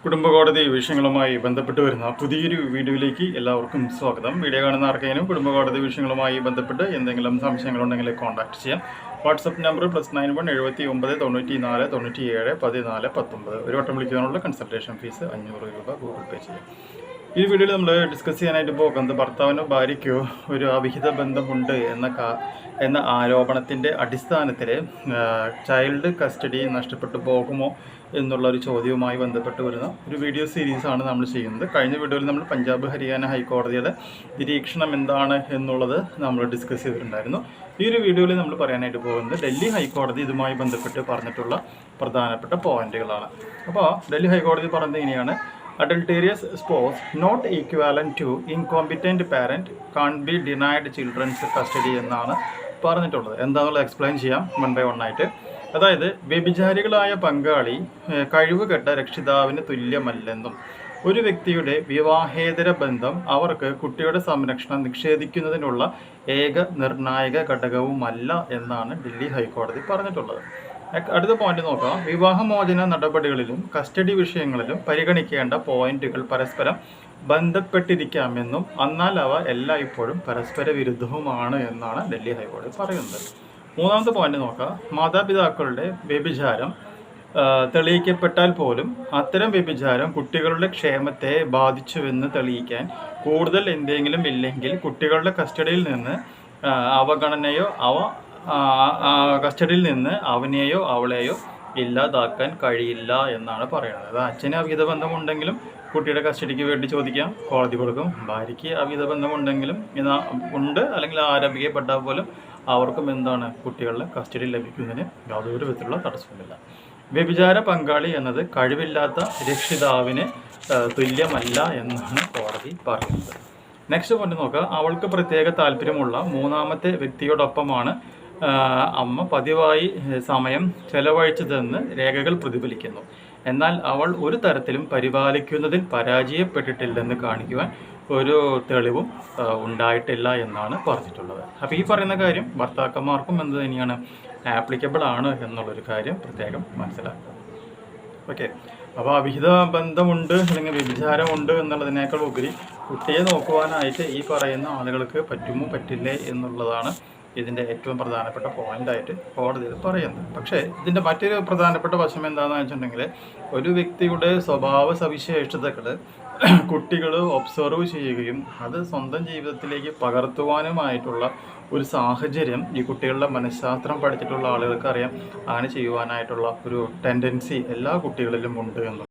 കുടുംബകോടതി വിഷയങ്ങളുമായി ബന്ധപ്പെട്ട് വരുന്ന പുതിയൊരു വീഡിയോയിലേക്ക് എല്ലാവർക്കും സ്വാഗതം. വീഡിയോ കാണുന്ന ആർക്കെങ്കിലും കുടുംബകോടതി വിഷയങ്ങളുമായി ബന്ധപ്പെട്ട് എന്തെങ്കിലും സംശയങ്ങളുണ്ടെങ്കിൽ കോൺടാക്ട് ചെയ്യാം. WhatsApp number +91 79 94 97 14 19. ഒരു വട്ടം വിളിക്കാനുള്ള കൺസൾട്ടേഷൻ ഫീസ് 500 രൂപ ഗൂഗിൾ പേ ചെയ്യാം. ഈ വീഡിയോയിൽ നമ്മൾ ഡിസ്കസ് ചെയ്യാനായിട്ട് പോകുന്നത് ഭർത്താവിനോ ഭാര്യയ്ക്കോ ഒരു അവിഹിത ബന്ധമുണ്ട് എന്ന ആരോപണത്തിൻ്റെ അടിസ്ഥാനത്തിൽ ചൈൽഡ് കസ്റ്റഡി നഷ്ടപ്പെട്ടു പോകുമോ എന്നുള്ളൊരു ചോദ്യവുമായി ബന്ധപ്പെട്ട് വരുന്ന ഒരു വീഡിയോ സീരീസാണ് നമ്മൾ ചെയ്യുന്നത്. കഴിഞ്ഞ വീഡിയോയിൽ നമ്മൾ പഞ്ചാബ് ഹരിയാന ഹൈക്കോടതിയുടെ നിരീക്ഷണം എന്താണ് എന്നുള്ളത് നമ്മൾ ഡിസ്കസ് ചെയ്തിട്ടുണ്ടായിരുന്നു. ഈ ഒരു വീഡിയോയിൽ നമ്മൾ പറയാനായിട്ട് പോകുന്നത് ഡൽഹി ഹൈക്കോടതി ഇതുമായി ബന്ധപ്പെട്ട് പറഞ്ഞിട്ടുള്ള പ്രധാനപ്പെട്ട പോയിന്റുകളാണ്. അപ്പോൾ ഡൽഹി ഹൈക്കോടതി പറഞ്ഞത് ഇങ്ങനെയാണ്: adulterous spouse not equivalent to incompetent parent can't be denied children's custody എന്നാണ് പറഞ്ഞിട്ടുള്ളത്. എന്താണെന്നുള്ളത് എക്സ്പ്ലെയിൻ ചെയ്യാം വൺ ബൈ വൺ ആയിട്ട്. അതായത് വ്യഭിചാരികളായ പങ്കാളി കഴിവുകെട്ട രക്ഷിതാവിന് തുല്യമല്ലെന്നും ഒരു വ്യക്തിയുടെ വിവാഹേതര ബന്ധം അവർക്ക് കുട്ടിയുടെ സംരക്ഷണം നിഷേധിക്കുന്നതിനുള്ള ഏക നിർണായക ഘടകവുമല്ല എന്നാണ് ഡൽഹി ഹൈക്കോടതി പറഞ്ഞിട്ടുള്ളത്. അടുത്ത പോയിന്റ് നോക്കാം. വിവാഹമോചന നടപടികളിലും കസ്റ്റഡി വിഷയങ്ങളിലും പരിഗണിക്കേണ്ട പോയിന്റുകൾ പരസ്പരം ബന്ധപ്പെട്ടിരിക്കാമെന്നും എന്നാൽ അവ എല്ലായ്പ്പോഴും പരസ്പര വിരുദ്ധവുമാണ് എന്നാണ് ഡൽഹി ഹൈക്കോടതി പറയുന്നത്. മൂന്നാമത്തെ പോയിന്റ് നോക്കാം. മാതാപിതാക്കളുടെ വ്യഭിചാരം തെളിയിക്കപ്പെട്ടാൽ പോലും അത്തരം വ്യഭിചാരം കുട്ടികളുടെ ക്ഷേമത്തെ ബാധിച്ചുവെന്ന് തെളിയിക്കാൻ കൂടുതൽ എന്തെങ്കിലും ഇല്ലെങ്കിൽ കുട്ടികളുടെ കസ്റ്റഡിയിൽ നിന്ന് കസ്റ്റഡിയിൽ നിന്ന് അവനെയോ അവളെയോ ഇല്ലാതാക്കാൻ കഴിയില്ല എന്നാണ് പറയുന്നത്. അത് അച്ഛന് അവിഹിത ബന്ധമുണ്ടെങ്കിലും കുട്ടിയുടെ കസ്റ്റഡിക്ക് വേണ്ടി ചോദിക്കാം, കോടതി കൊടുക്കും. ഭാര്യയ്ക്ക് അവിഹിത ബന്ധമുണ്ടെങ്കിലും ഉണ്ട് അല്ലെങ്കിൽ ആരംഭിക്കപ്പെട്ടാൽ പോലും അവർക്കും എന്താണ് കുട്ടികളുടെ കസ്റ്റഡി ലഭിക്കുന്നതിന് യാതൊരു വിധത്തിലുള്ള തടസ്സമില്ല. വ്യഭിചാര പങ്കാളി എന്നത് കഴിവില്ലാത്ത രക്ഷിതാവിന് തുല്യമല്ല എന്നാണ് കോടതി പറയുന്നത്. നെക്സ്റ്റ് പോയിന്റ് നോക്കുക. അവൾക്ക് പ്രത്യേക താല്പര്യമുള്ള മൂന്നാമത്തെ വ്യക്തിയോടൊപ്പമാണ് അമ്മ പതിവായി സമയം ചെലവഴിച്ചതെന്ന് രേഖകൾ പ്രതിഫലിക്കുന്നു. എന്നാൽ അവൾ ഒരു തരത്തിലും പരിപാലിക്കുന്നതിൽ പരാജയപ്പെട്ടിട്ടില്ലെന്ന് കാണിക്കുവാൻ ഒരു തെളിവും ഉണ്ടായിട്ടില്ല എന്നാണ് പറഞ്ഞിട്ടുള്ളത്. അപ്പോൾ ഈ പറയുന്ന കാര്യം ഭർത്താക്കന്മാർക്കും എന്ത് തന്നെയാണ് ആപ്ലിക്കബിൾ ആണ് എന്നുള്ളൊരു കാര്യം പ്രത്യേകം മനസ്സിലാക്കുക. ഓക്കെ. അപ്പോൾ അവിഹിത ബന്ധമുണ്ട് അല്ലെങ്കിൽ വ്യഭിചാരമുണ്ട് എന്നുള്ളതിനേക്കാൾ ഉപരി കുട്ടിയെ നോക്കുവാനായിട്ട് ഈ പറയുന്ന ആളുകൾക്ക് പറ്റുമോ പറ്റില്ലേ എന്നുള്ളതാണ് ഇതിൻ്റെ ഏറ്റവും പ്രധാനപ്പെട്ട പോയിൻ്റായിട്ട് കോടതിയിൽ പറയുന്നത്. പക്ഷേ ഇതിൻ്റെ മറ്റൊരു പ്രധാനപ്പെട്ട വശം എന്താണെന്ന് വെച്ചിട്ടുണ്ടെങ്കിൽ ഒരു വ്യക്തിയുടെ സ്വഭാവ സവിശേഷതകൾ കുട്ടികൾ ഒബ്സർവ് ചെയ്യുകയും അത് സ്വന്തം ജീവിതത്തിലേക്ക് പകർത്തുവാനുമായിട്ടുള്ള ഒരു സാഹചര്യം ഈ കുട്ടികളുടെ മനഃശാസ്ത്രം പഠിച്ചിട്ടുള്ള ആളുകൾക്ക് അറിയാം. അങ്ങനെ ചെയ്യുവാനായിട്ടുള്ള ഒരു ടെൻഡൻസി എല്ലാ കുട്ടികളിലും ഉണ്ട് എന്ന്.